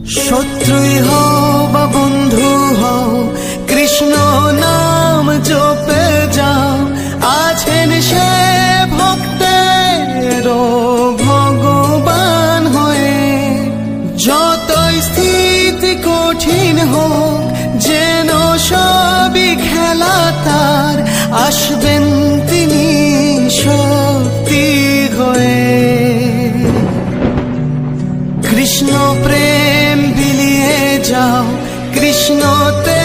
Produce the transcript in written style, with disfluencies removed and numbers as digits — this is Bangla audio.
শত্রুই হও বা বন্ধু হও, কৃষ্ণ নাম জপে যাও। আছেন সে ভক্তের ভগবান হয়ে। যতই স্থিতি কঠিন হোক, যেন সবই খেলা তার, আসবেন তিনি শক্তি হয়ে। কৃষ্ণ প্রেম বিলিয়ে যাও, কৃষ্ণতে